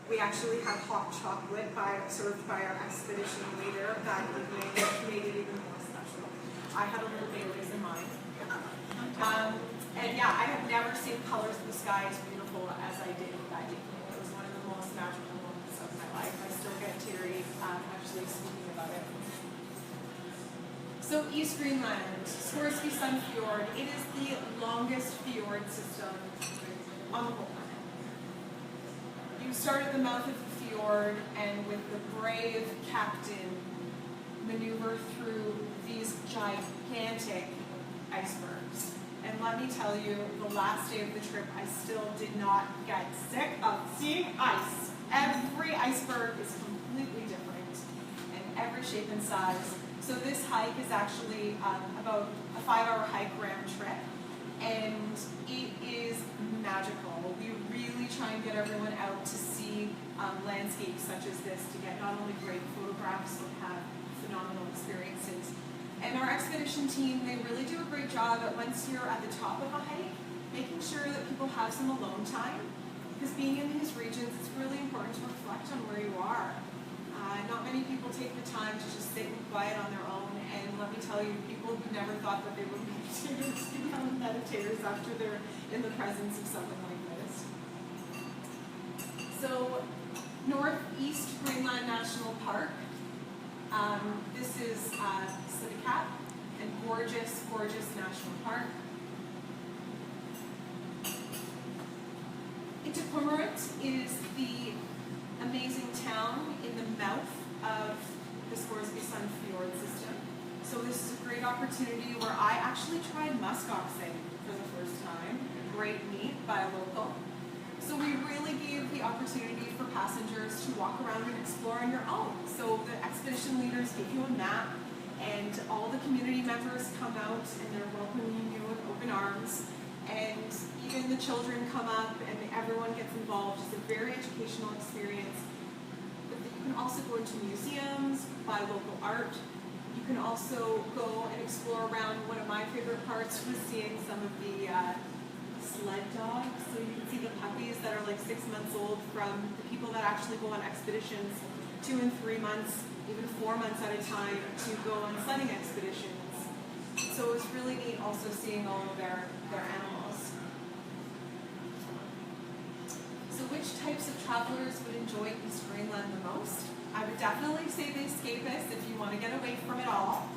We actually had hot chocolate served by our expedition leader that evening, which made it even more special. I had a little Baileys in mine. And yeah, I have never seen colors of the sky as beautiful as I did that evening. It was one of the most magical moments of my life. I still get teary actually speaking about it. So East Greenland, Scoresby Sun Fjord, it is the longest fjord system on the whole planet. You start at the mouth of the fjord and with the brave captain maneuver through these gigantic icebergs. And let me tell you, the last day of the trip, I still did not get sick of seeing ice. Every iceberg is completely different in every shape and size. So this hike is actually about a 5-hour hike round trip, and it is magical. We really try and get everyone out to see landscapes such as this, to get not only great photographs, but have phenomenal experiences. And our expedition team, they really do a great job at, once you're at the top of a hike, making sure that people have some alone time, because being in these regions, it's really important to reflect on where you are. Not many people take the time to just sit and quiet on their own, and let me tell you, people who never thought that they were meditators become meditators after they're in the presence of something like this. So, Northeast Greenland National Park. This is Sidikat, and gorgeous, gorgeous national park. Itakumurut is the amazing town in the mouth of the Scoresby Sun Fjord system. So this is a great opportunity where I actually tried muskoxing for the first time. Great meat by a local. So we really gave the opportunity for passengers to walk around and explore on your own. So the expedition leaders give you a map, and all the community members come out and they're welcoming you with open arms. And even the children come up and everyone gets involved. It's a very educational experience. But you can also go into museums, buy local art. You can also go and explore around. One of my favorite parts was seeing some of the sled dogs. So you can see the puppies that are like 6 months old from the people that actually go on expeditions 2 and 3 months, even 4 months at a time to go on sledding expeditions. So it was really neat also seeing all of their animals. So which types of travelers would enjoy East Greenland the most? I would definitely say the escapists if you want to get away from it all.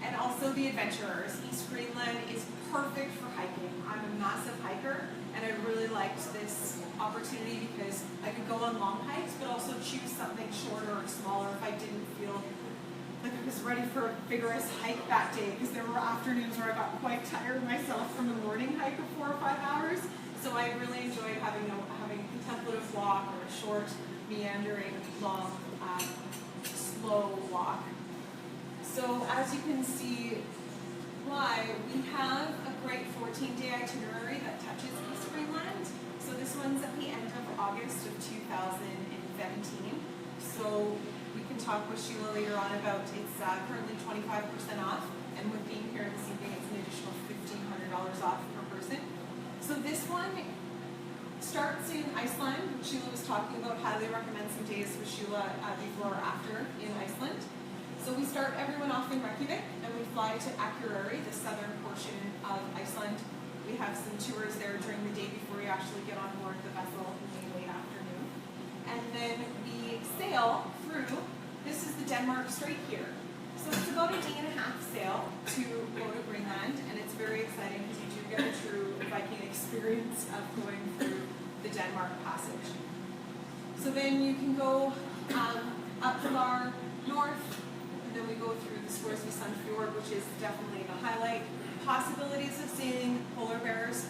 And also the adventurers. East Greenland is perfect for hiking. I'm a massive hiker, and I really liked this opportunity because I could go on long hikes, but also choose something shorter or smaller if I didn't feel like I was ready for a vigorous hike that day, because there were afternoons where I got quite tired myself from a morning hike of 4 or 5 hours. So I really enjoyed having a contemplative walk or a short, meandering, long, slow walk. So as you can see why, we have a great 14-day itinerary that touches East Greenland. So this one's at the end of August of 2017. So we can talk with Sheila later on about it's currently 25% off, and with being here this evening, it's an additional $1,500 off per person. So this one starts in Iceland. Sheila was talking about highly recommend some days with Sheila before or after in Iceland. So we start everyone off in Reykjavik, and we fly to Akureyri, the southern portion of Iceland. We have some tours there during the day before you actually get on board the vessel in the late afternoon. And then we sail through, this is the Denmark Strait here. So it's about a day and a half sail to go to Greenland, and it's very exciting because you do get a true Viking experience of going through the Denmark Passage. So then you can go up far north, and then we go through the Scoresby Sun Fjord, which is definitely the highlight. Possibilities of seeing polar bears.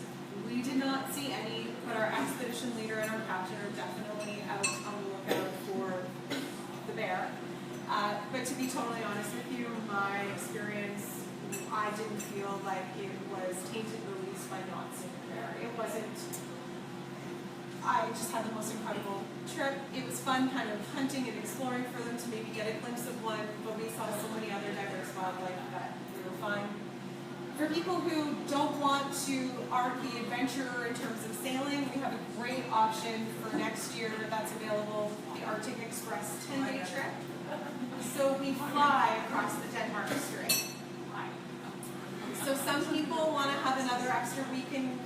We did not see any, but our expedition leader and our captain are definitely out on the lookout for the bear. But to be totally honest with you, my experience, I didn't feel like it was tainted the least by not seeing a bear. It wasn't, I just had the most incredible trip. It was fun kind of hunting and exploring for them to maybe get a glimpse of one, but we saw so many other diverse wildlife that we were fine. For people who don't want to arc the adventure in terms of sailing, we have a great option for next year that's available, the Arctic Express 10-day trip. So we fly across the Denmark Strait. So some people want to have another extra week in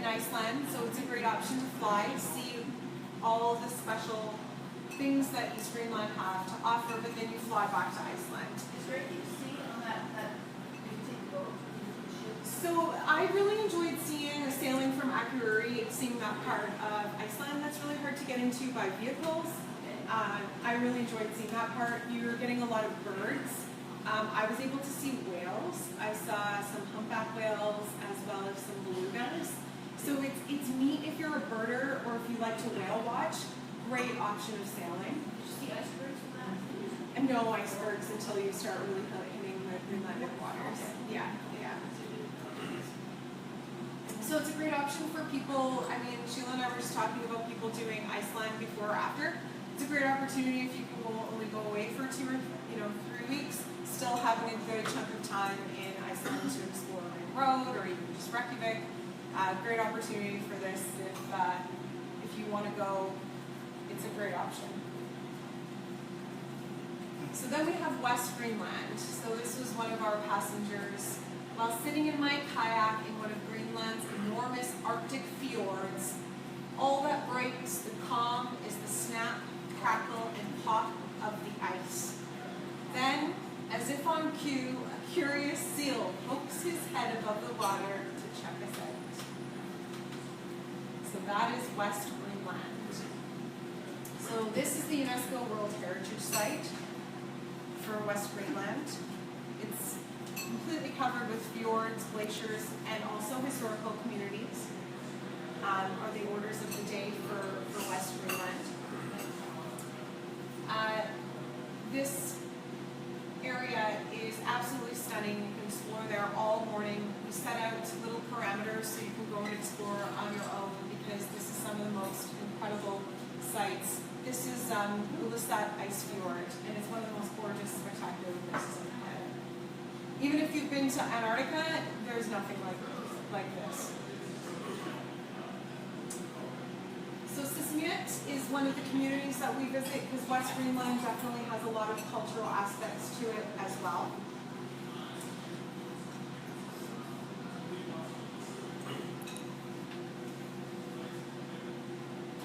Iceland, so it's a great option to fly, see all the special things that East Greenland have to offer, but then you fly back to Iceland. Is there anything to see on that big boat? So I really enjoyed sailing from Akureyri, seeing that part of Iceland that's really hard to get into by vehicles. I really enjoyed seeing that part. You're getting a lot of birds. I was able to see whales. I saw some humpback whales as well as some belugas. So it's neat if you're a birder or if you like to whale watch. Great option of sailing. Did you see icebergs from that? And no icebergs until you start really hitting the Greenlandic waters. Yeah. So it's a great option for people. I mean, Sheila and I were just talking about people doing Iceland before or after. It's a great opportunity if you can only go away for 2 or 3 weeks, still having a good chunk of time in Iceland to explore Ring Road or even just Reykjavik. Great opportunity for this if you want to go. It's a great option. So then we have West Greenland. So this was one of our passengers. While sitting in my kayak in one of Greenland's enormous Arctic fjords, all that breaks the calm is the snap, crackle, and pop of the ice. Then, as if on cue, a curious seal pokes his head above the water to check us out. So that is West Greenland. So this is the UNESCO World Heritage Site for West Greenland. It's completely covered with fjords, glaciers, and also historical communities. Are the orders of the day for West Greenland. This area is absolutely stunning. You can explore there all morning. We set out little parameters so you can go and explore on your own because this is some of the most incredible sights. This is Ullesat Ice Fjord, and it's one of the most gorgeous, spectacular places on the planet. Even if you've been to Antarctica, there's nothing like this. So Sisimiut is one of the communities that we visit because West Greenland definitely has a lot of cultural aspects to it as well.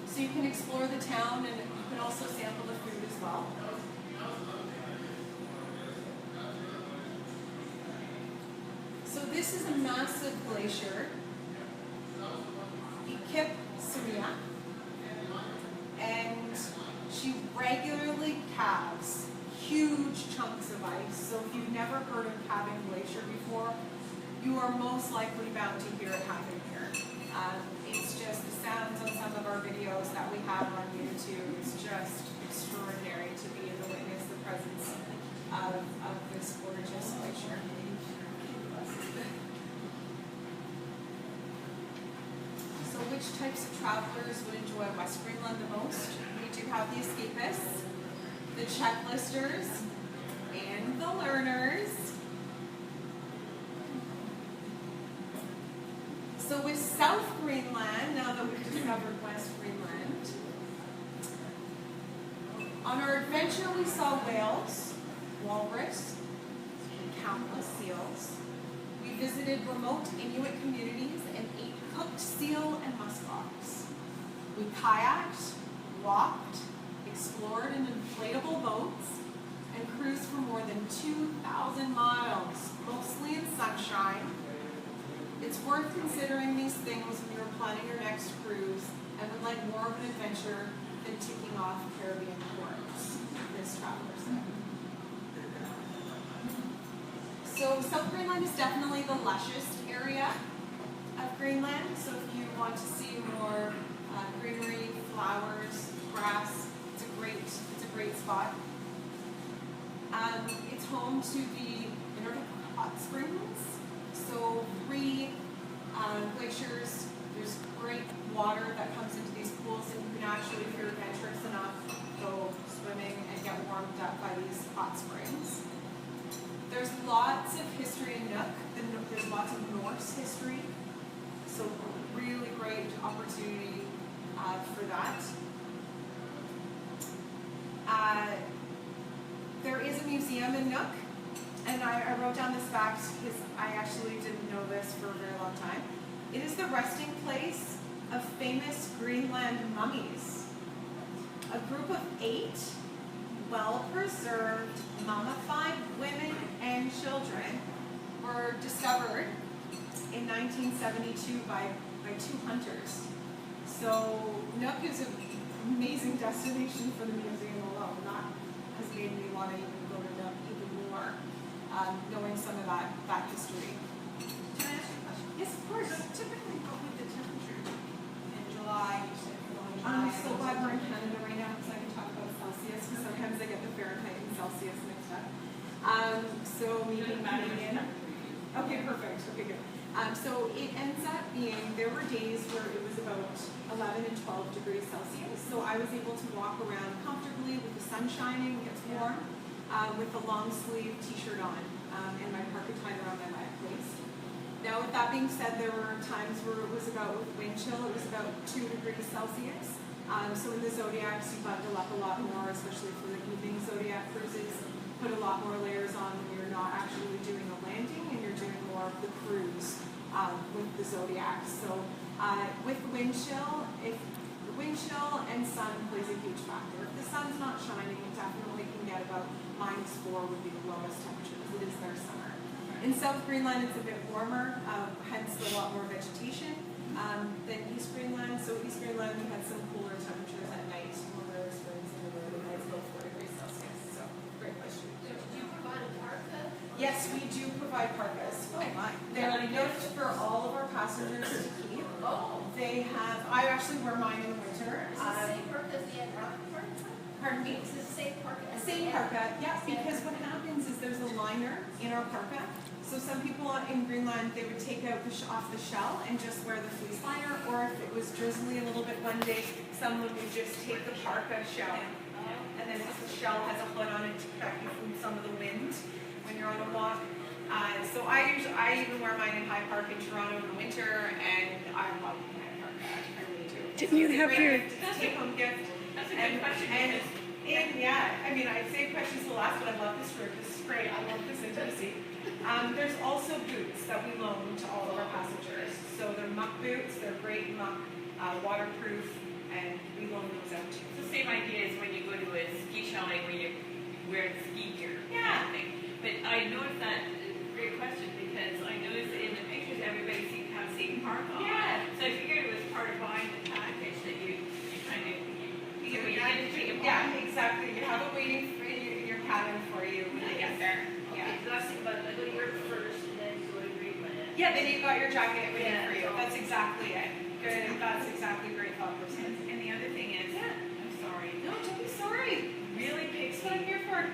So you can explore the town and you can also sample the food as well. So this is a massive glacier, Ikip Surya, and she regularly calves huge chunks of ice. So if you've never heard of calving glacier before, you are most likely bound to hear it happen here. It's just the sounds on some of our videos that we have on YouTube. It's just extraordinary to be able to witness the presence of this gorgeous glacier. So which types of travelers would enjoy West Greenland the most? We do have the escapists, the checklisters, and the learners. So with South Greenland, now that we've discovered West Greenland, on our adventure we saw whales, walrus, and countless seals. We visited remote Inuit communities and ate cooked seal and muskox. We kayaked, walked, explored in inflatable boats, and cruised for more than 2,000 miles, mostly in sunshine. It's worth considering these things when you're planning your next cruise and would like more of an adventure than ticking off Caribbean ports, this traveler said. So South Greenland is definitely the lushest area of Greenland. So if you want to see more greenery, flowers, grass, it's a great spot. It's home to the Arctic hot springs. So 3 glaciers. There's great water that comes into these pools, and you can actually, if you're adventurous enough, go swimming and get warmed up by these hot springs. There's lots of history in Nook. There's lots of Norse history, so really great opportunity for that. There is a museum in Nook, and I wrote down this fact because I actually didn't know this for a very long time. It is the resting place of famous Greenland mummies. A group of 8 well-preserved, mummified women and children were discovered in 1972 by 2 hunters. So Nook is an amazing destination for the museum alone. That has made me want to even go to Nook even more, knowing some of that history. Can I ask you a question? Yes, of course. So typically, what would the temperature in July? You said I'm so glad we're in Canada right now because I can talk about Celsius, because sometimes I get the Fahrenheit and Celsius mixed up. So maybe Canadian. Okay, perfect. Okay, good. So it ends up being, there were days where it was about 11 and 12 degrees Celsius. So I was able to walk around comfortably with the sun shining, it's warm, with a long sleeve t-shirt on, and my parka tied around my waist. Now with that being said, there were times where it was about, with wind chill, it was about 2 degrees Celsius. So in the Zodiacs, you bundle up a lot more, especially for the evening Zodiac cruises. Put a lot more layers on when you're not actually doing a landing and you're doing more of the cruise with the Zodiacs. So with wind chill, if the wind chill and sun plays a huge factor. If the sun's not shining, it definitely can get about -4 would be the lowest temperature because it is their summer. In South Greenland, it's a bit warmer, hence a lot more vegetation than East Greenland. So East Greenland, we had some cooler temperatures at night when we were experiencing the early nights go 4 degrees Celsius. So great question. Do you provide a parka? Yes, we do provide parkas. Oh my. They're a gift for all of our passengers to keep. Oh. They have, I actually wear mine in the winter. Is this the same parka as the Antarctic parka? Pardon me? Is this the same parka as the Same parka, yeah, because what happens is there's a liner in our parka. So some people in Greenland, they would take out off the shell and just wear the fleece liner, or if it was drizzly a little bit one day, someone would just take the parka shell. And then the shell has a hood on it to protect you from some of the wind when you're on a walk. So I even wear mine in High Park in Toronto in the winter, and I love my parka. I really do. Didn't you have your... Take-home gift. That's a good question. And yeah, I mean, I save questions to the last, but I love this group. This is great. I love this intimacy. There's also boots that we loan to all of our passengers. So they're muck boots. They're great muck, waterproof, and we loan those out too. It's the same idea as when you go to a ski chalet where you wear the ski gear. Yeah. Kind of thing. But I noticed that, great question, because I noticed in the pictures everybody seemed to have the same park on. Yeah. So I figured it was part of buying the package that you kind of, you didn't take it. Yeah, exactly. You have it waiting for you in your cabin for you when you get there. Yeah. Okay, so that's, but I go to Europe first and then go to Greenland. Yeah, then you've got your jacket waiting Yeah. for you. That's exactly it. Good. That's exactly great thought process. And the other thing is, Yeah. I'm sorry, No, don't be sorry. really That's what I'm Pixie, here for.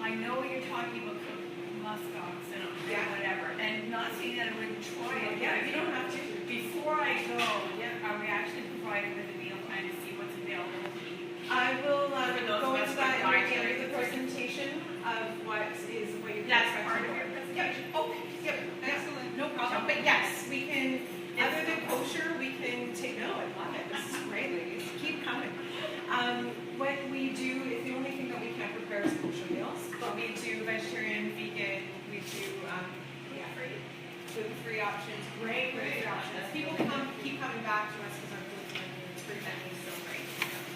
I know you're talking about muskox and Yeah. whatever, and not saying that I wouldn't try it. Yeah, you don't have to. Before I go, are we actually provided with a meal plan to see what's available to eat? I will For those go of us into with that in dietary the presentation of what you can That's expect part to of do. your presentation? Yep. Okay. Yep. Excellent. No problem. But yes, we can. Other than kosher, we can take. No, I love it. This is great, ladies. Keep coming. What we do is the only thing that we can't prepare is kosher meals, but we do vegetarian, vegan. We do gluten-free options. Great options. People keep coming back to us because our gluten-free menu is so great.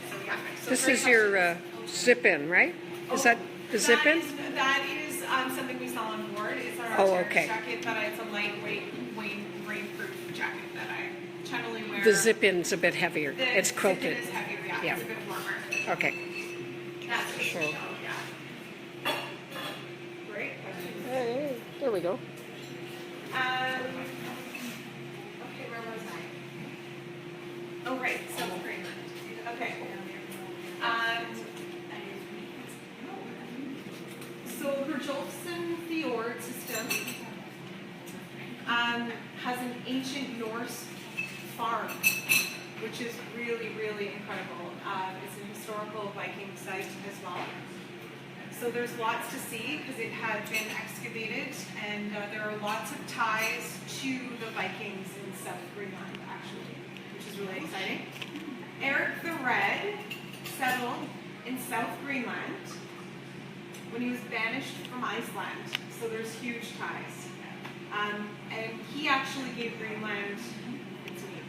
So yeah. So This great is your questions. zip-in, right? Is that the zip-in? That is something we sell on board. It's our Oh, terrace okay. jacket, but it's a lightweight, rainproof jacket that I generally wear. The zip-in's a bit heavier. The It's zip-in quilted. is heavier, yeah. Yeah. It's a bit warmer. Okay. That's for sure. So- Yeah. Great question. Hey, there we go. Okay, where was I? Oh, right, South Greenland. Okay. So Herjolfsson Fjord system has an ancient Norse farm, which is really, really incredible. It's an historical Viking site as well. So there's lots to see because it had been excavated, and there are lots of ties to the Vikings in South Greenland, actually, which is really exciting. Eric the Red settled in South Greenland when he was banished from Iceland, so there's huge ties. And he actually gave Greenland its name,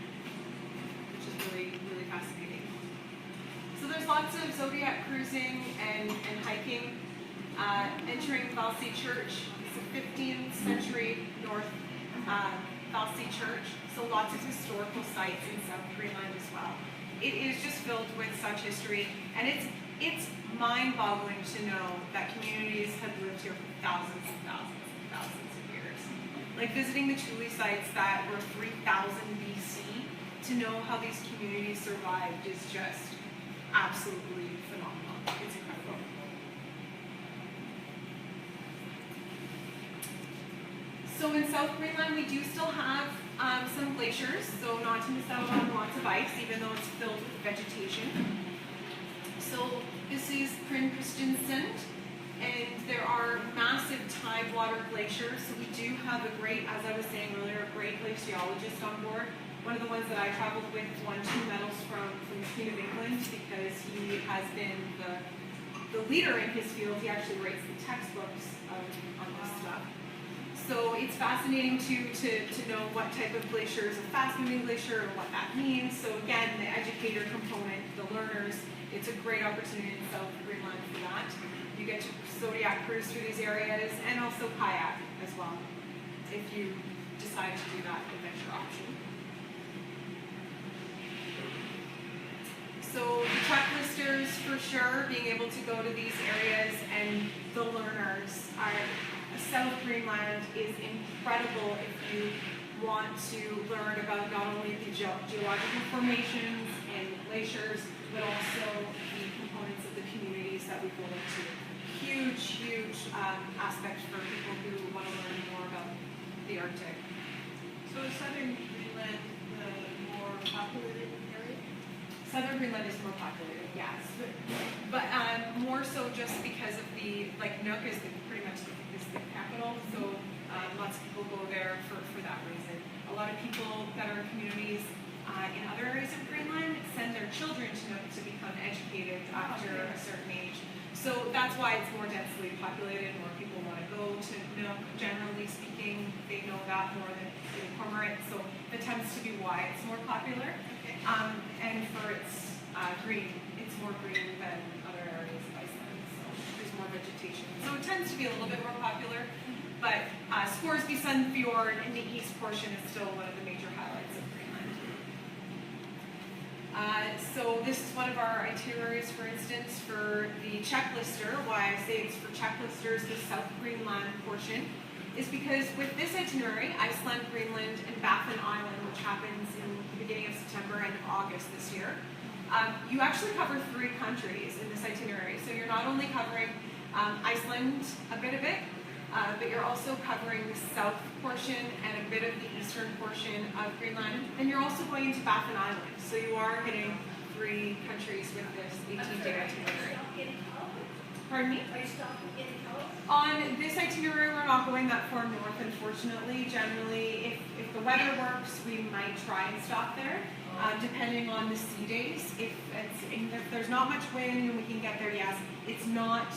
which is really, really fascinating. So there's lots of zodiac cruising and hiking. Entering Valsey Church, it's a 15th century North Valsey Church, so lots of historical sites in South Greenland as well. It is just filled with such history, and it's mind-boggling to know that communities have lived here for thousands and thousands and thousands of years. Like visiting the Thule sites that were 3000 BC, to know how these communities survived is just absolutely phenomenal. It's incredible. So in South Greenland, we do still have some glaciers, so not to miss out on lots of ice, even though it's filled with vegetation. So this is Kryn Christensen, and there are massive tidewater glaciers. So we do have a great, as I was saying earlier, a great glaciologist on board. One of the ones that I traveled with won 2 medals from the Queen of England because he has been the leader in his field. He actually writes the textbooks on this stuff. So it's fascinating to know what type of glacier is a fast-moving glacier and what that means. So again, the educator component, the learners, it's a great opportunity in South Greenland for that. You get to zodiac cruise through these areas and also kayak as well, if you decide to do that adventure option. So the checklisters, for sure, being able to go to these areas, and the learners are. South Greenland is incredible if you want to learn about not only the geological formations and glaciers, but also the components of the communities that we go into. Huge, huge aspect for people who want to learn more about the Arctic. So is Southern Greenland the more populated area? Southern Greenland is more populated, yes, but more so just because of the, like, Nuuk is pretty much the capital, so lots of people go there for that reason. A lot of people that are in communities in other areas of Greenland send their children to Nuuk to become educated after a certain age. So that's why it's more densely populated, more people want to go to Nuuk. Generally speaking, they know that more than Cormorant, so it tends to be why it's more popular. Okay. And for its green, it's more green than other areas of Iceland, so there's more vegetation. So it tends to be a little bit more popular, but Scoresby Sun Fjord in the east portion is still one of the major highlights of Greenland. So this is one of our itineraries, for instance, for the checklister. Why I say it's for checklisters, the South Greenland portion, is because with this itinerary, Iceland, Greenland, and Baffin Island, which happens in the beginning of September and August this year, you actually cover 3 countries in this itinerary. So you're not only covering Iceland, a bit of it, but you're also covering the south portion and a bit of the eastern portion of Greenland, and you're also going into Baffin Island. So you are hitting 3 countries with this 18-day itinerary. Pardon me? Are you stopping in California? On this itinerary, we're not going that far north, unfortunately. Generally, if the weather works, we might try and stop there, depending on the sea days. If there's not much wind and we can get there, yes. It's not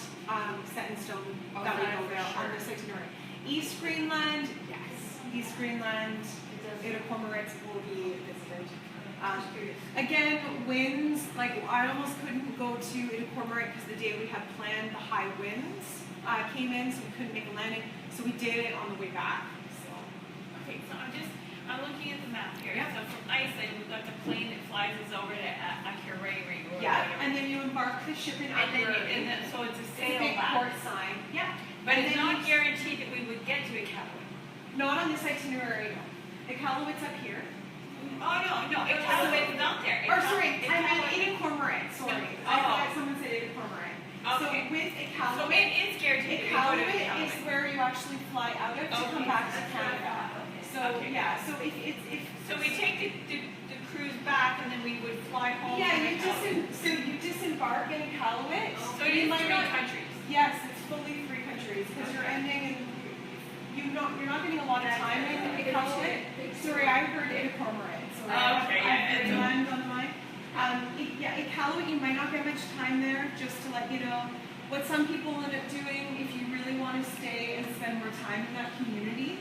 set in stone that we go there on this itinerary. East Greenland, yes. East Greenland, Cormorants will be visited. Again, winds, like I almost couldn't go to Cormorant because the day we had planned, the high winds came in, so we couldn't make a landing. So we did it on the way back. So. Okay, so I'm looking at the map here. Yeah. So from Iceland, we've got the plane that flies us over to Akureyri or Yeah, whatever. and then you embark the ship in And Akureyri. then so it's a It's a sail big back. port sign. Yeah. But And it's then not guaranteed that we would get to Iqaluit. Not on this itinerary, no. Iqaluit's up here. Oh no, Iqaluit's not there. Or sorry, I meant Iqaluit- Cormorant, sorry. No. I thought someone said Cormorant. Okay. So with So Iqaluit, it is guaranteed that we go to Iqaluit is Iqaluit. where you actually fly out of to come Okay. back to Canada. So Okay. yeah, so if So we take the cruise back and then we would fly home. yeah, from you Iqaluit. disembark in Iqaluit. So it is 3 countries. Yes, it's fully 3 countries because you're ending and you're not getting a lot of time in Iqaluit. Sorry, I heard Iqaluit. Sorry, I've Greenland on the mind. Iqaluit, you might not get much time there. Just to let you know, what some people end up doing, if you really want to stay and spend more time in that community,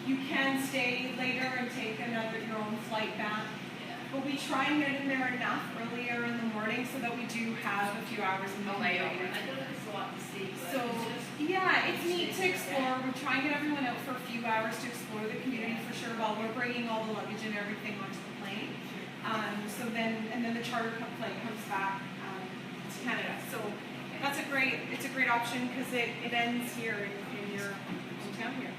you can stay later and take your own flight back. But we try and get in there enough earlier in the morning so that we do have a few hours in the layover. I know there's a lot to see, but So, yeah, it's neat to explore. We try and get everyone out for a few hours to explore the community for sure while we're bringing all the luggage and everything onto the plane. And then the charter plane comes back to Canada. So it's a great option because it ends here in your hometown here.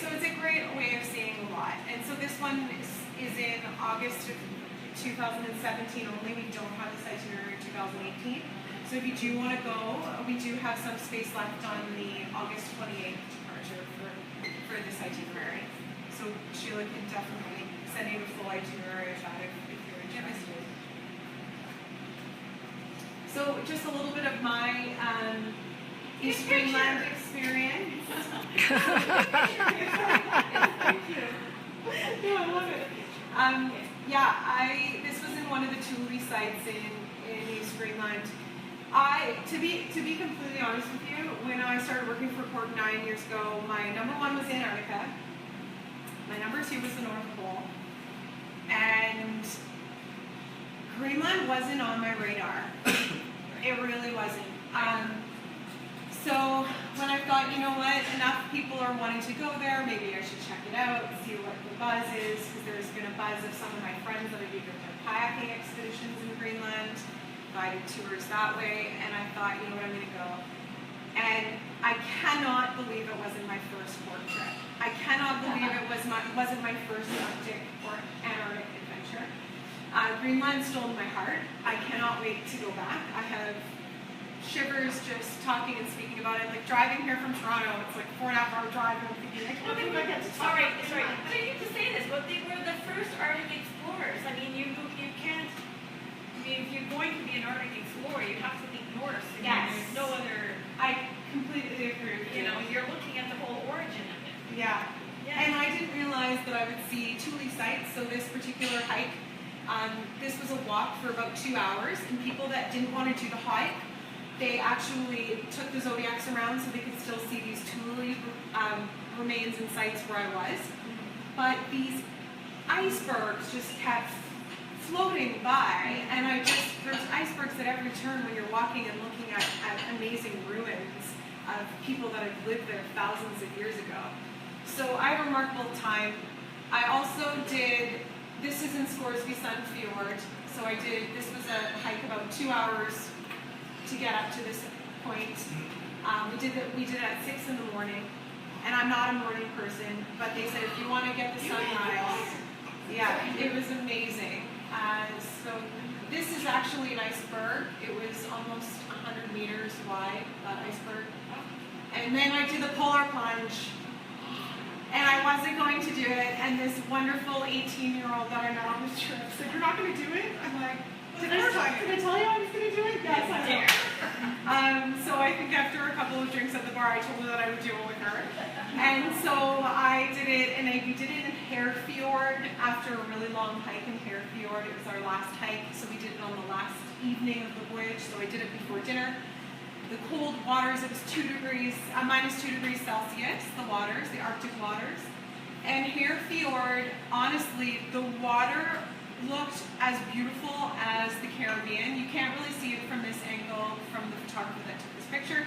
So it's a great way of seeing a lot. And so this one is in August of 2017 only. We don't have this itinerary in 2018. So if you do want to go, we do have some space left on the August 28th departure for this itinerary. So Sheila can definitely send you a full itinerary of that if you're interested. So just a little bit of my East Greenland experience. Thank you. Yeah, I love it. This was in one of the Thule sites in East Greenland. To be completely honest with you, when I started working for Quark 9 years ago, my number 1 was Antarctica. My number 2 was the North Pole. And Greenland wasn't on my radar. It really wasn't. So when I thought, you know what, enough people are wanting to go there, maybe I should check it out, see what the buzz is, because there's been a buzz of some of my friends that are doing their kayaking expeditions in Greenland, guided tours that way, and I thought, you know what, I'm going to go. And I cannot believe it wasn't my first Quark trip. I cannot believe it wasn't my first Arctic or Antarctic adventure. Greenland stole my heart. I cannot wait to go back. I have shivers just talking and speaking about it. Like driving here from Toronto, it's like a 4.5 hour drive, and I'm thinking, I can't believe I get to talk. Sorry. But I need to say this, but they were the first Arctic explorers. I mean, you can't. I mean, if you're going to be an Arctic explorer, you have to think Norse. Yes. There's no other. I completely agree with you. You know, you're looking at the whole origin of it. Yeah. And I didn't realize that I would see Thule sites. So this particular hike, this was a walk for about 2 hours, and people that didn't want to do the hike, they actually took the Zodiacs around so they could still see these Thule remains and sites where I was. But these icebergs just kept floating by, and there's icebergs at every turn when you're walking and looking at amazing ruins of people that have lived there thousands of years ago. So I had a remarkable time. I also this is in Scoresby Sun Fjord, so this was a hike about 2 hours to get up to this point. We did it at 6 in the morning, and I'm not a morning person, but they said if you want to get the sunrise, yeah, it was amazing. So this is actually an iceberg. It was almost 100 meters wide, that iceberg. And then I did the polar plunge, and I wasn't going to do it, and this wonderful 18-year-old that I met on this trip said, "You're not going to do it?" I'm like, did I tell you I was going to do it? Yes, I did. So I think after a couple of drinks at the bar, I told her that I would do it with her. And so I did it, and we did it in Hare Fjord after a really long hike in Hare Fjord. It was our last hike, so we did it on the last evening of the voyage, so I did it before dinner. The cold waters, it was minus 2 degrees Celsius, the Arctic waters. And Hare Fjord, honestly, the water looked as beautiful as the Caribbean. You can't really see it from this angle from the photographer that took this picture,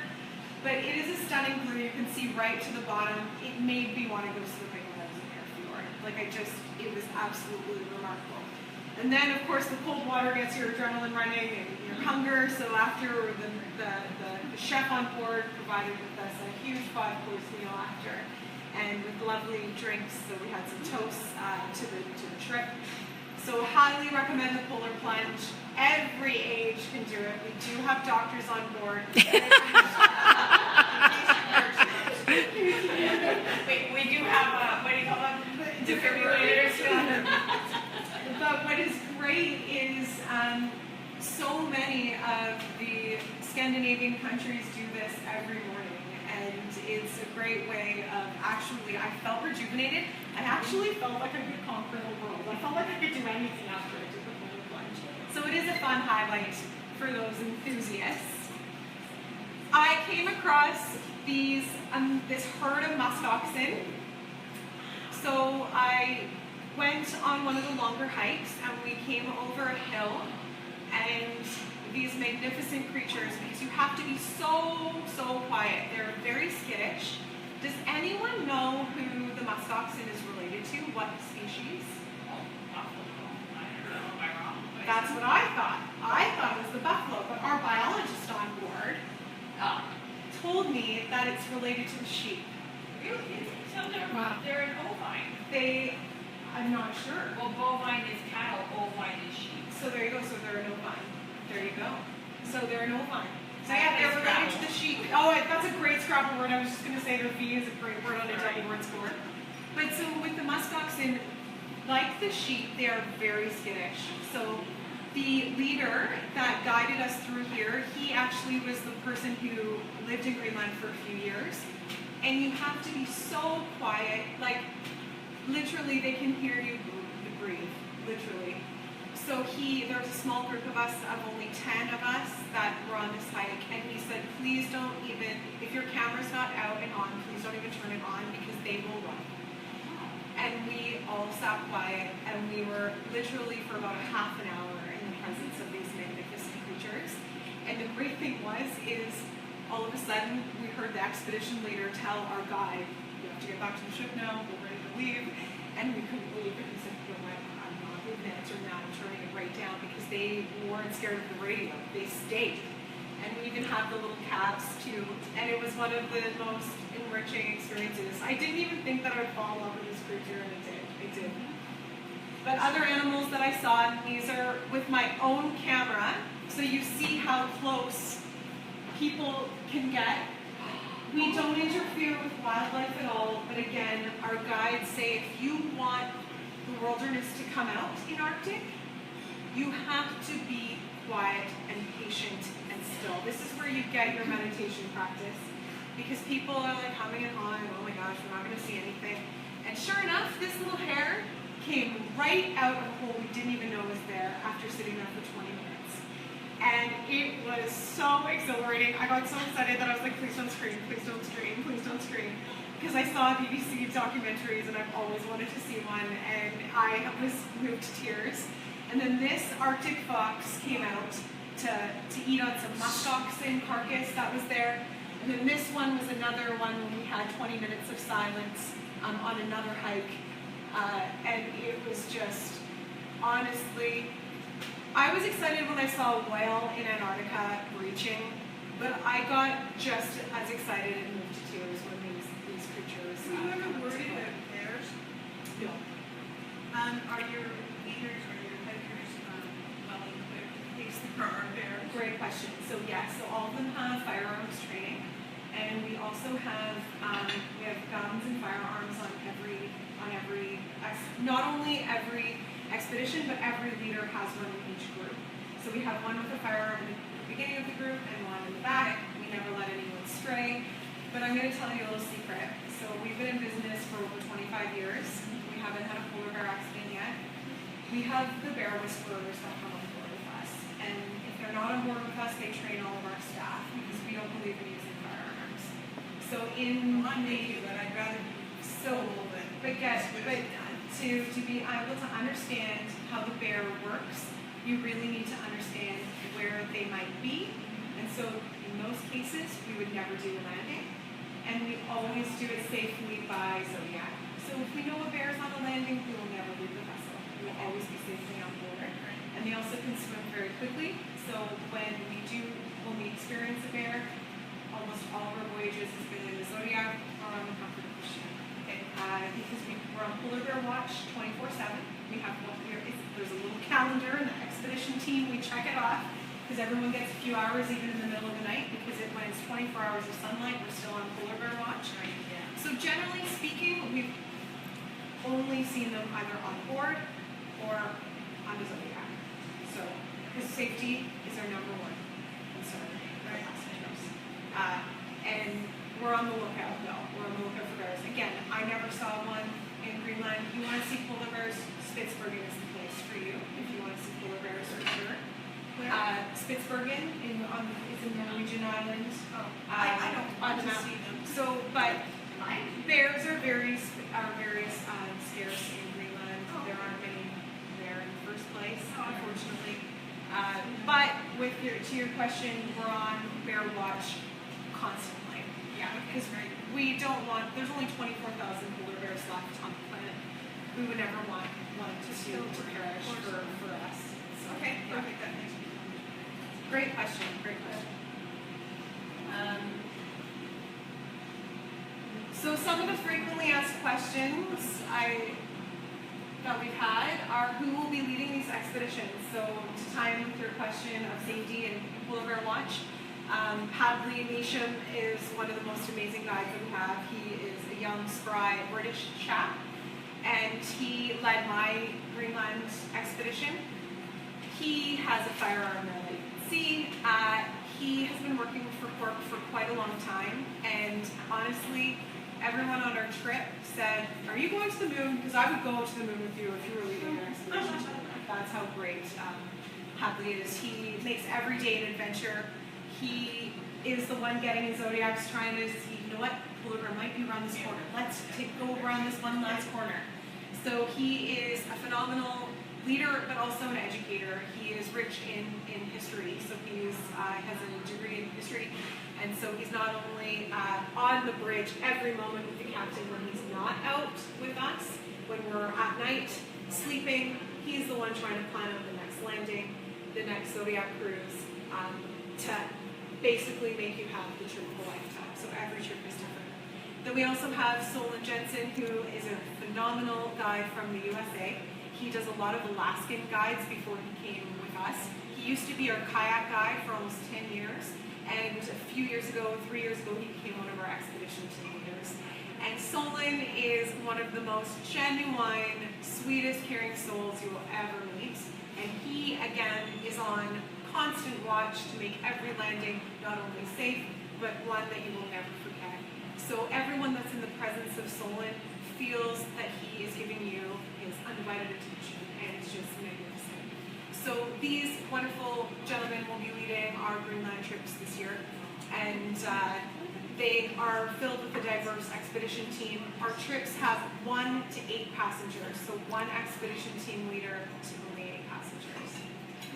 but it is a stunning blue. You can see right to the bottom. It made me want to go swimming when I was in Hare Fjord. It was absolutely remarkable. And then, of course, the cold water gets your adrenaline running and your hunger. So after the chef on board provided with us a huge 5-course meal after, and with lovely drinks. So we had some toasts to the trip. So highly recommend the polar plunge. Every age can do it. We do have doctors on board. We do have, what do you call them? Defibrillators. But what is great is, so many of the Scandinavian countries do this every morning, and it's a great way of actually, I felt rejuvenated. I actually felt like I could conquer the world. I felt like I could do anything after I did the polar plunge. So it is a fun highlight for those enthusiasts. I came across this herd of musk oxen. So I went on one of the longer hikes, and we came over a hill, and these magnificent creatures, because you have to be so quiet. They're very skittish. Does anyone know who the musk oxen is related to? What species? That's what I thought. I thought it was the buffalo, but our biologist on board told me that it's related to the sheep. Really? So Wow. they're an ovine. I'm not sure. Well, bovine is cattle, ovine is sheep. So there you go. So they're an ovine. There you go. So they're an ovine. So I yeah, have they're this related to Scrabble. the sheep. Oh, that's a great Scrabble word. I was just going to say their V is a great word on a double word score. But so with the musk oxen, like the sheep, they are very skittish. So the leader that guided us through here, he actually was the person who lived in Greenland for a few years. And you have to be so quiet, like literally they can hear you breathe, literally. So there was a small group of us, of only 10 of us that were on this hike, and he said, please don't even, if your camera's not out and on, please don't even turn it on because they will run. And we all sat quiet, and we were literally for about a half an hour in the presence of these magnificent creatures. And the great thing is all of a sudden we heard the expedition leader tell our guide, you have to get back to the ship now, we're ready to leave. And we couldn't believe it. He said, you know what, I'm not going to answer now, I'm turning it right down, because they weren't scared of the radio. They stayed. And we even had the little cabs too. And it was one of the most enriching experiences. I didn't even think that I would fall in love with this creature, and I did. But other animals that I saw, these are with my own camera, so you see how close people can get. We don't interfere with wildlife at all, but again, our guides say if you want the wilderness to come out in Arctic, you have to be quiet and patient and still. This is where you get your meditation practice, because people are like humming and hawing, oh my gosh, we're not going to see anything. And sure enough, this little hare came right out of a hole we didn't even know was there after sitting there for 20 minutes. And it was so exhilarating. I got so excited that I was like, please don't scream, please don't scream, please don't scream. Because I saw BBC documentaries and I've always wanted to see one, and I was moved to tears. And then this Arctic fox came out to eat on some musk oxen carcass that was there. And then this one was another one when we had 20 minutes of silence on another hike. And it was just, honestly, I was excited when I saw a whale in Antarctica breaching, but I got just as excited and moved to tears when these creatures. Are you ever worried about bears? No. Are your leaders or your hikers well equipped in case there are bears? Great question. So yes, so all of them have firearms training, and we also have guns and firearms on every not only every expedition, but every leader has one in each group. So we have one with a firearm in the beginning of the group and one in the back. We never let anyone stray. But I'm going to tell you a little secret. So we've been in business for over 25 years. We haven't had a polar bear accident yet. We have the bear whisperers that come on board with us. And if they're not on board with us, they train all of our staff because we don't believe in using firearms. So I'd rather be so to be able to understand how the bear works, you really need to understand where they might be. And so in those cases, we would never do a landing. And we always do it safely by Zodiac. So if we know a bear is on a landing, we will never leave the vessel. We will always be safely on board. And they also can swim very quickly. So when we experience a bear, almost all of our voyages has been in the Zodiac or on the comfortable ship. Because we're on polar bear watch 24/7. We have there's a little calendar in the expedition team. We check it off because everyone gets a few hours even in the middle of the night, because when it's 24 hours of sunlight, we're still on polar bear watch. Right, yeah. So generally speaking, we've only seen them either on board or on the Zodiac. So because safety is our number one concern for passengers. And we're on the lookout though. We're on the lookout for bears. Again, I never saw one in Greenland. If you want to see polar bears, Spitsbergen is the place for you. If you want to see polar bears for sure. Spitsbergen it's a Norwegian island. I don't on want the to map. see them. So, but bears are very scarce in Greenland. There aren't many there in the first place, unfortunately. But to your question, we're on bear watch constantly. Yeah, because we don't want. There's only 24,000 polar bears left on the planet. We would never want one to perish for us. So, Okay, yeah. perfect. That makes me Great question. Great question. So some of the frequently asked questions that we've had are who will be leading these expeditions. So to tie in with your question of safety and polar bear watch, Hadley Measham is one of the most amazing guides that we have. He is a young, spry British chap, and he led my Greenland expedition. He has a firearm that you can see. He has been working for Quark for quite a long time, and honestly, everyone on our trip said, "Are you going to the moon? Because I would go to the moon with you if you were leading an expedition." That's how great Hadley is. He makes every day an adventure. He is the one getting his zodiacs, trying to see, you know what, polar bear might be around this corner. Let's go around this one last corner. So he is a phenomenal leader, but also an educator. He is rich in history, so he has a degree in history, and so he's not only on the bridge every moment with the captain when he's not out with us, when we're at night sleeping, he's the one trying to plan out the next landing, the next zodiac cruise, to basically make you have the trip of a lifetime. So every trip is different. Then we also have Solon Jensen, who is a phenomenal guide from the USA. He does a lot of Alaskan guides before he came with us. He used to be our kayak guide for almost 10 years, and a few years ago, 3 years ago, he became one of our expedition team leaders. And Solon is one of the most genuine, sweetest, caring souls you will ever meet. And he, again, is on constant watch to make every landing not only safe, but one that you will never forget. So everyone that's in the presence of Solon feels that he is giving you his undivided attention, and it's just magnificent. So these wonderful gentlemen will be leading our Greenland trips this year, and they are filled with a diverse expedition team. Our trips have 1 to 8 passengers, so one expedition team leader to only 8 passengers.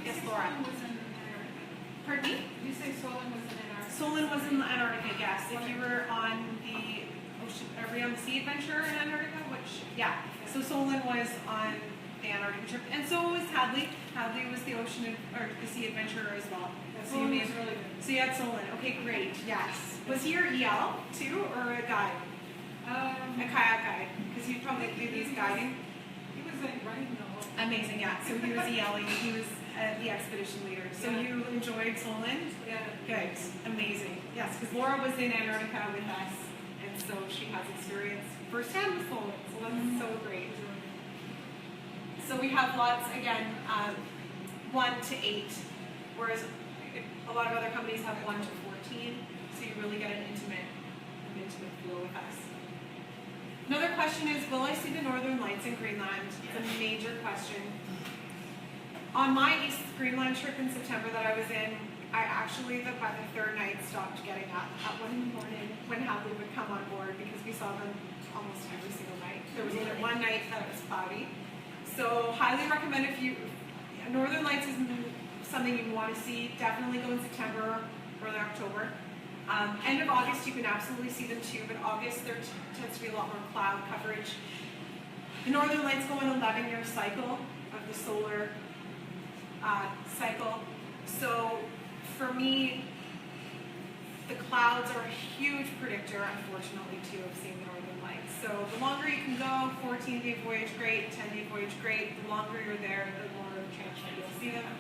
Yes, Laura. Solon was in Antarctica. Pardon me? Did you say Solon was in Antarctica? Solon was in Antarctica, yes. If you were on the ocean, are we on the Sea Adventure in Antarctica? Yeah. So Solon was on the Antarctic trip, and so was Hadley. Hadley was the the Sea Adventurer as well. So Solon you was really good. So you had Solon. Okay, great. Yes. Was he your EL too, or a guide? A kayak guide, because he'd probably do this guiding. He was like running the whole. Amazing, yeah. So he was ELing. He was the expedition leader. So you enjoyed Solon? Yeah. Good. Amazing. Yes, because Laura was in Antarctica with us, and so she has experience firsthand with Solon. So that's so great. So we have lots, again, 1 to 8, whereas a lot of other companies have 1 to 14. So you really get an intimate feel with us. Another question is, will I see the Northern Lights in Greenland? It's a major question. On my East Greenland trip in September that I was in, I actually, by the 3rd night, stopped getting up at 1 in the morning when Hadley would come on board, because we saw them almost every single night. There was only one night that it was cloudy. So highly recommend Northern Lights is something you want to see. Definitely go in September, early October. End of August you can absolutely see them too, but August there tends to be a lot more cloud coverage. The Northern Lights go on an 11-year cycle of the solar cycle. So for me, the clouds are a huge predictor, unfortunately, too, of seeing the Northern Lights. So the longer you can go, 14-day voyage, great, 10-day voyage, great. The longer you're there, the more chance that you'll see them.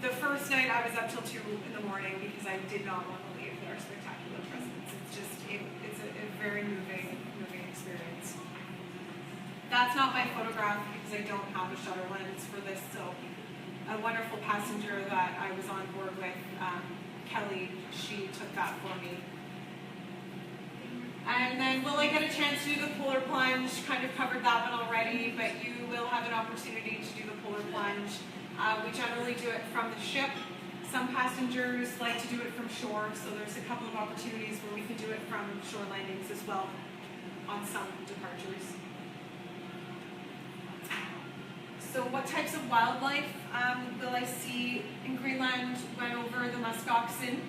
The first night I was up till 2 in the morning because I did not want to leave their spectacular presence. It's just, it's a very moving experience. That's not my photograph because I don't have a shutter lens for this, so a wonderful passenger that I was on board with, Kelly, she took that for me. And then will I get a chance to do the polar plunge? Kind of covered that one already, but you will have an opportunity to do the polar plunge. We generally do it from the ship. Some passengers like to do it from shore, so there's a couple of opportunities where we can do it from shore landings as well on some departures. So what types of wildlife will I see in Greenland? Went over the musk oxen,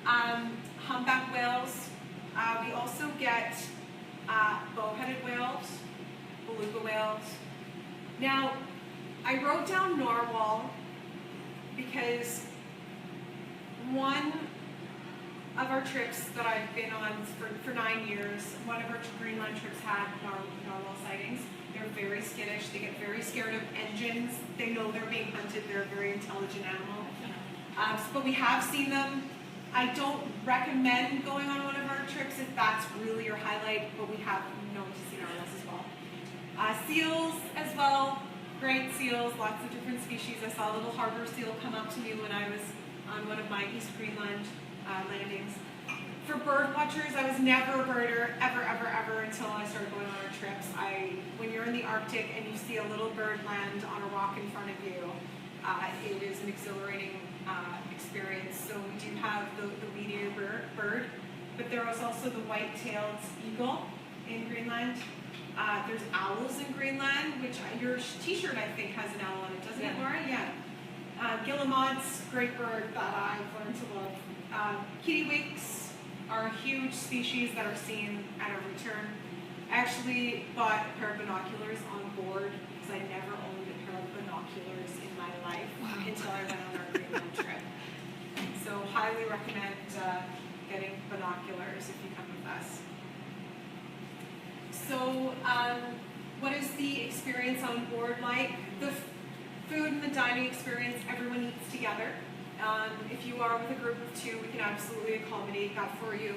humpback whales. We also get bow-headed whales, beluga whales. Now, I wrote down narwhal because one of our trips that I've been on for 9 years, one of our Greenland trips had narwhal sightings. They're very skittish. They get very scared of engines. They know they're being hunted. They're a very intelligent animal. But we have seen them. I don't recommend going on one of our trips if that's really your highlight, but we have known to see narwhals as well. Seals as well. Great seals, lots of different species. I saw a little harbor seal come up to me when I was on one of my East Greenland landings. For bird watchers, I was never a birder, ever, until I started going on our trips. When you're in the Arctic and you see a little bird land on a rock in front of you, it is an exhilarating experience. So we do have the meteor bird, but there is also the white-tailed eagle in Greenland. There's owls in Greenland, which your t-shirt, I think, has an owl on it, doesn't it, Laura? Yeah. Guillemots, great bird that I've learned to love. Kittiwakes are a huge species that are seen at a return. I actually bought a pair of binoculars on board because I never owned a pair of binoculars in my life until I went on our Greenland trip. So highly recommend getting binoculars if you come with us. So what is the experience on board like? The food and the dining experience, everyone eats together. If you are with a group of 2, we can absolutely accommodate that for you.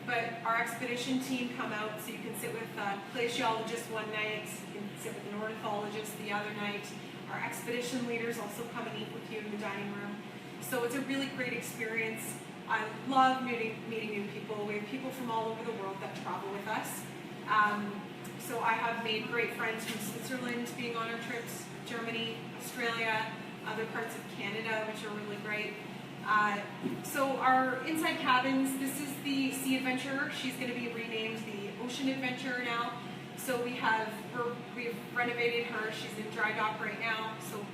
But our expedition team come out, so you can sit with a glaciologist one night, you can sit with an ornithologist the other night. Our expedition leaders also come and eat with you in the dining room. So it's a really great experience. I love meeting new people. We have people from all over the world that travel with us. So I have made great friends from Switzerland being on our trips, Germany, Australia, other parts of Canada, which are really great. So our inside cabins, this is the Sea Adventurer. She's going to be renamed the Ocean Adventurer now. So we've renovated her. She's in dry dock right now. So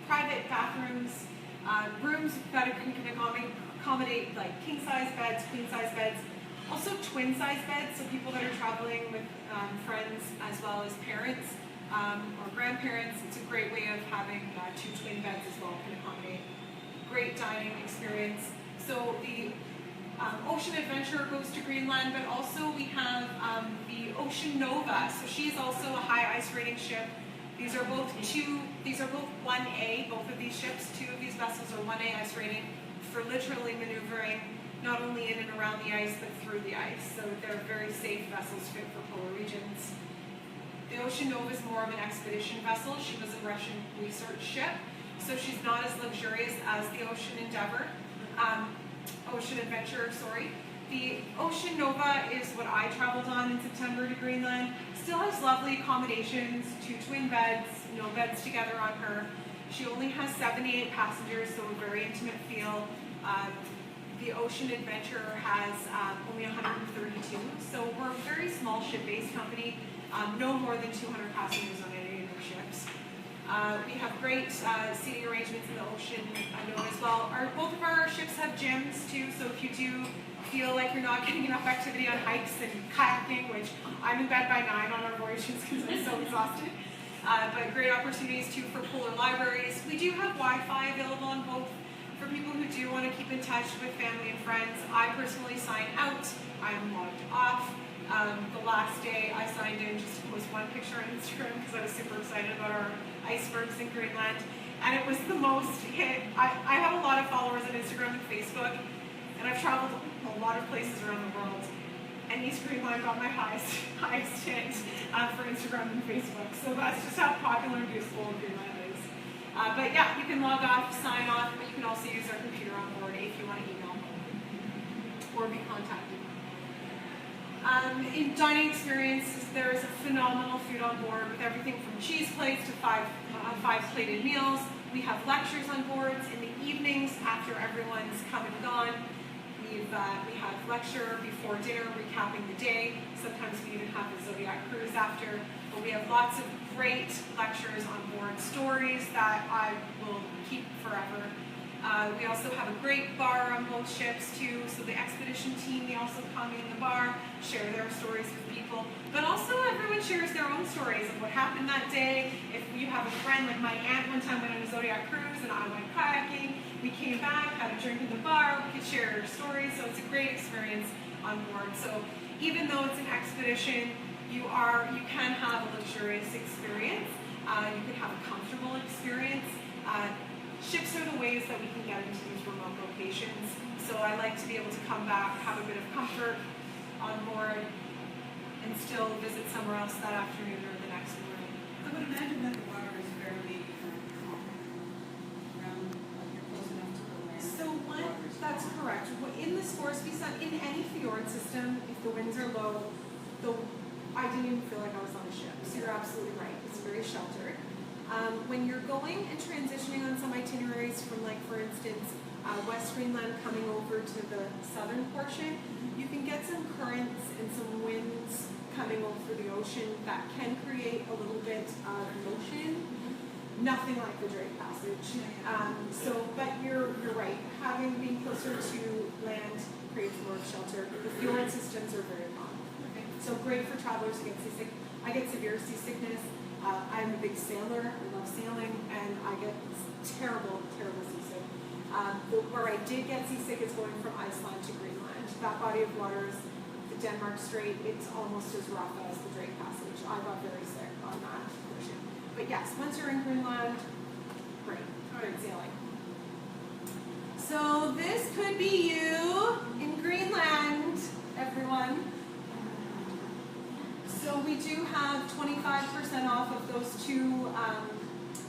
private bathrooms, rooms that can accommodate like king-size beds, queen-size beds, also twin-size beds. So people that are traveling with friends as well as parents or grandparents, it's a great way of having 2 twin beds as well, can accommodate. Great dining experience. So the Ocean Adventurer goes to Greenland, but also we have the Ocean Nova. So she's also a high ice rating ship. These are both 1A, both of these ships. 2 of these vessels are 1A ice rating for literally maneuvering not only in and around the ice, but through the ice. So they're very safe vessels fit for polar regions. The Ocean Nova is more of an expedition vessel. She was a Russian research ship, so she's not as luxurious as the Ocean Adventurer, sorry. The Ocean Nova is what I traveled on in September to Greenland. Still has lovely accommodations, 2 twin beds, no beds together on her. She only has 78 passengers, so a very intimate feel. The Ocean Adventurer has only 132, so we're a very small ship-based company, no more than 200 passengers on any of our ships. We have great seating arrangements in the Ocean Nova as well. Both of our ships have gyms too, so if you do feel like you're not getting enough activity on hikes and kayaking, which I'm in bed by 9 on our voyages because I'm so exhausted, but great opportunities too for polar libraries. We do have Wi-Fi available on both. For people who do want to keep in touch with family and friends, I personally sign out. I'm logged off. The last day I signed in just to post one picture on Instagram because I was super excited about our icebergs in Greenland. And it was the most hit. I have a lot of followers on Instagram and Facebook, and I've traveled a lot of places around the world. And East Greenland got my highest hit for Instagram and Facebook. So that's just how popular and beautiful Greenland is. But yeah, you can log off, sign off, but you can also use our computer on board if you want to email or be contacted. In dining experiences, there is a phenomenal food on board with everything from cheese plates to five plated meals. We have lectures on boards in the evenings after everyone's come and gone. We have lecture before dinner, recapping the day. Sometimes we even have a Zodiac cruise after. But we have lots of great lectures on board, stories that I will keep forever. We also have a great bar on both ships too, so the expedition team, they also come in the bar, share their stories with people, but also everyone shares their own stories of what happened that day. If you have a friend, like my aunt one time went on a Zodiac cruise and I went kayaking, we came back, had a drink in the bar, we could share our stories, so it's a great experience on board. So even though it's an expedition, you can have a luxurious experience, you can have a comfortable experience. Ships are the ways that we can get into these remote locations. So I like to be able to come back, have a bit of comfort on board, and still visit somewhere else that afternoon or the next morning. I would imagine that the water is fairly calm around, like you're close enough to the land. So that's correct. In the Scoresby Sun, in any fjord system, if the winds are low, I didn't even feel like I was on a ship. So you're absolutely right. It's very sheltered. When you're going and transitioning on some itineraries from, like, for instance, West Greenland coming over to the southern portion, you can get some currents and some winds coming over the ocean that can create a little bit of motion. Nothing like the Drake Passage. But you're right. Being closer to land creates more shelter. The fjord systems are very calm. So great for travelers who get seasick. I get severe seasickness. I'm a big sailor, I love sailing, and I get terrible, terrible seasick. Where I did get seasick is going from Iceland to Greenland. That body of water is the Denmark Strait. It's almost as rough as the Drake Passage. I got very sick on that portion. But yes, once you're in Greenland, great sailing. So this could be you in Greenland, everyone. So we do have 25% off of those two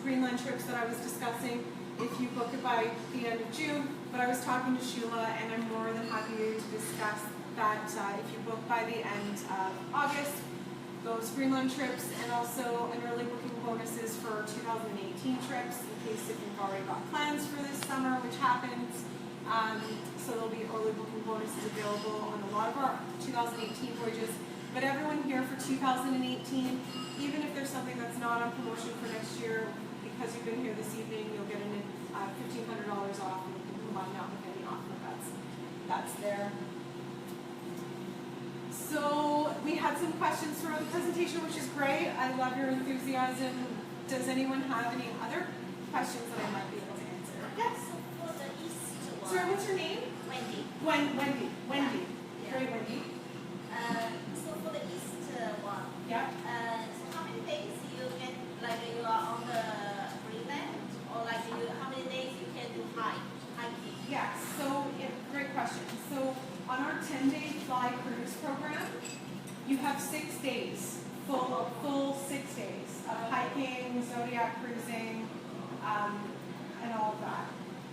Greenland trips that I was discussing if you book it by the end of June. But I was talking to Sheila, and I'm more than happy to discuss that if you book by the end of August, those Greenland trips, and also an early booking bonuses for 2018 trips in case if you've already got plans for this summer, which happens. So there'll be early booking bonuses available on a lot of our 2018 voyages. But everyone here for 2018, even if there's something that's not on promotion for next year, because you've been here this evening, you'll get $1,500 off, and you can combine that with any offer that's there. So we had some questions throughout the presentation, which is great. I love your enthusiasm. Does anyone have any other questions that I might be able to answer? Yes. So for the east one. Sorry, what's your name? Wendy. Wendy. Yeah. Great, Wendy. So for the east one. Yeah. So how many days you can, like you are on the Greenland, or like how many days you can do hiking? Yeah. So great question. So on our 10-day fly cruise program, you have 6 days, full 6 days of hiking, Zodiac cruising, and all of that.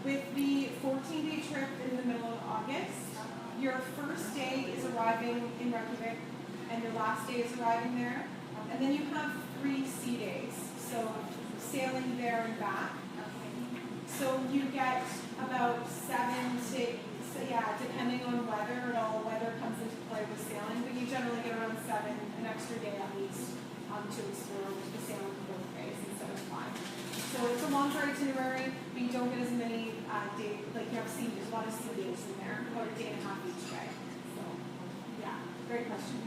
With the 14-day trip in the middle of August, your first day is arriving in Reykjavik, and your last day is arriving there. And then you have 3 sea days, so sailing there and back. So you get about 7 to, depending on weather, weather comes into play with sailing, but you generally get around 7, an extra day at least, to explore with the sailing both days instead of 5. So it's a longer itinerary, but you don't get as many days, like you have there's a lot of sea days in there, about a day and a half each day. So, yeah, great question.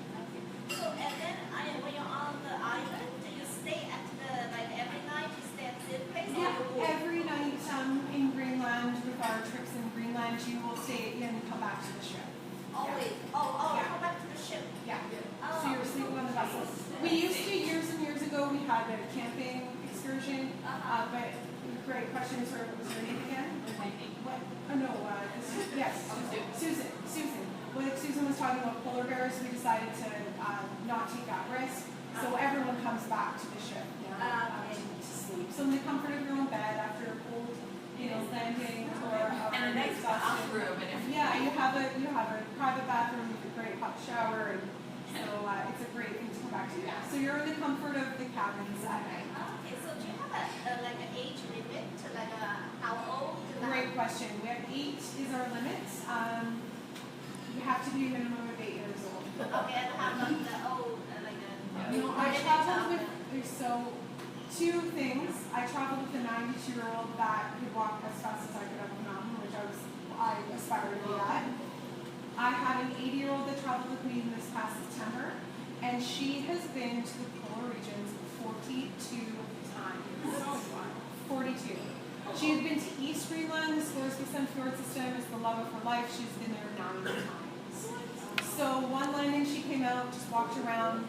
So and then when you're on the island, do you stay at every night you stay at the same place? Yeah, or you walk? every night in Greenland, with our trips in Greenland, you will stay and come back to the ship. Always. Yeah. Oh, Yeah. come back to the ship. Yeah. Oh. So you're sleeping on the vessel. We used to, years and years ago, we had a camping excursion, but great question. Sorry, what was your name again? What? Oh, no, yes, Susan. When Susan was talking about polar bears, we decided to not take that risk. So everyone comes back to the ship to sleep. So in the comfort of your own bed after a cold, landing or And a nice bathroom and everything. yeah, you have a private bathroom with a great hot shower, and so it's a great thing to come back to. Yeah. So you're in the comfort of the cabin inside. Okay, so do you have like an age limit to like how old? Great question. We have 8 is our limit. You have to be a minimum of 8 years old. Okay, and how about the old I traveled with, there's two things. I traveled with a 92-year-old that could walk as fast as I could up a mountain, which I aspire to be at. I had an 80-year-old that traveled with me this past September, and she has been to the polar regions 42 times. 42. She had been to East Greenland, the Scoresby Fjord system is the love of her life. She's been there 9 times. So one landing she came out, just walked around,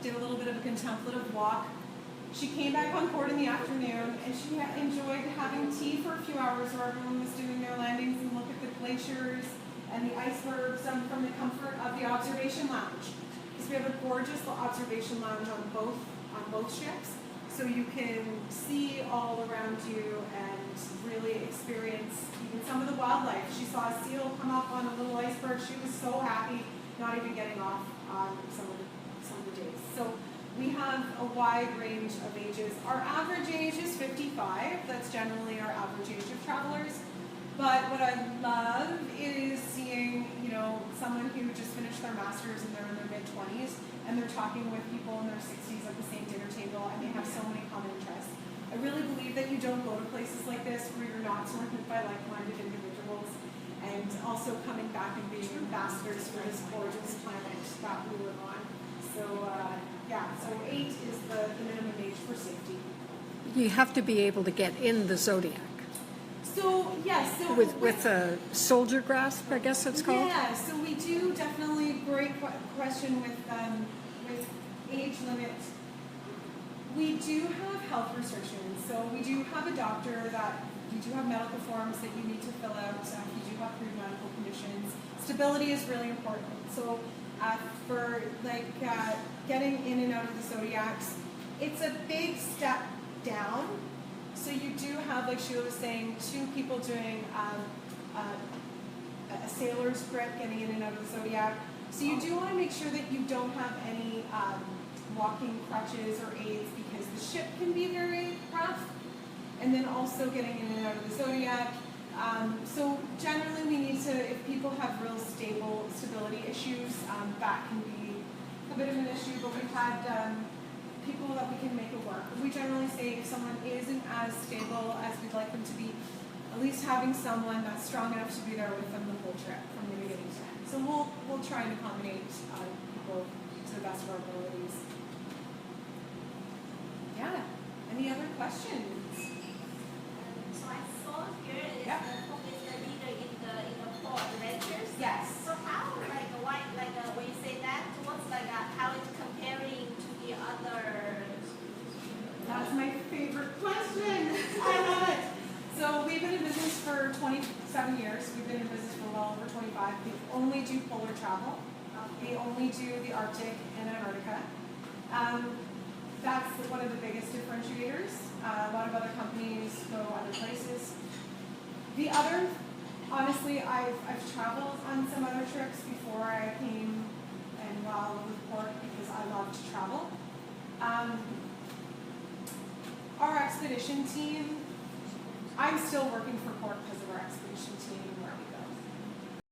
did a little bit of a contemplative walk. She came back on board in the afternoon, and she enjoyed having tea for a few hours where everyone was doing their landings and look at the glaciers and the icebergs from the comfort of the observation lounge. Because we have a gorgeous observation lounge on both ships, so you can see all around you and really experience even some of the wildlife. She saw a seal come up on a little iceberg. She was so happy, not even getting off some of the days. So we have a wide range of ages. Our average age is 55. That's generally our average age of travelers. But what I love is seeing, someone who just finished their master's and they're in their mid-20s and they're talking with people in their 60s at the same dinner table, and they have so many common interests. I really believe that you don't go to places like this where you're not surrounded by like-minded individuals, and also coming back and being ambassadors for this gorgeous planet that we live on. So, so 8 is the minimum age for safety. You have to be able to get in the Zodiac. So, yes. So with a soldier grasp, I guess it's called? Yeah, so we do definitely, great question with age limit. We do have health restrictions. So we do have a doctor that, you do have medical forms that you need to fill out. You do have pre-medical conditions. Stability is really important. So for getting in and out of the Zodiacs, it's a big step down. So you do have, like Sheila was saying, 2 people doing a sailor's grip, getting in and out of the Zodiac. So you do want to make sure that you don't have any walking crutches or aids, because the ship can be very rough. And then also getting in and out of the Zodiac. So generally we need to, if people have real stability issues, that can be a bit of an issue, but we've had people that we can make it work. We generally say if someone isn't as stable as we'd like them to be, at least having someone that's strong enough to be there with them the whole trip from the beginning to end. So we'll try and accommodate people to the best of our abilities. Yeah. Any other questions? So I saw here is Yep. the leader in the port adventures. Yes. So how when you say that, what's how it's comparing to the other? That's my favorite question. I love it. So we've been in business for 27 years. We've been in business for well over 25. We only do polar travel. We only do the Arctic and Antarctica. That's one of the biggest differentiators. A lot of other companies go other places. The other, honestly, I've traveled on some other trips before I came and while I was with Quark, because I love to travel. Our expedition team, I'm still working for Quark because of our expedition team, where we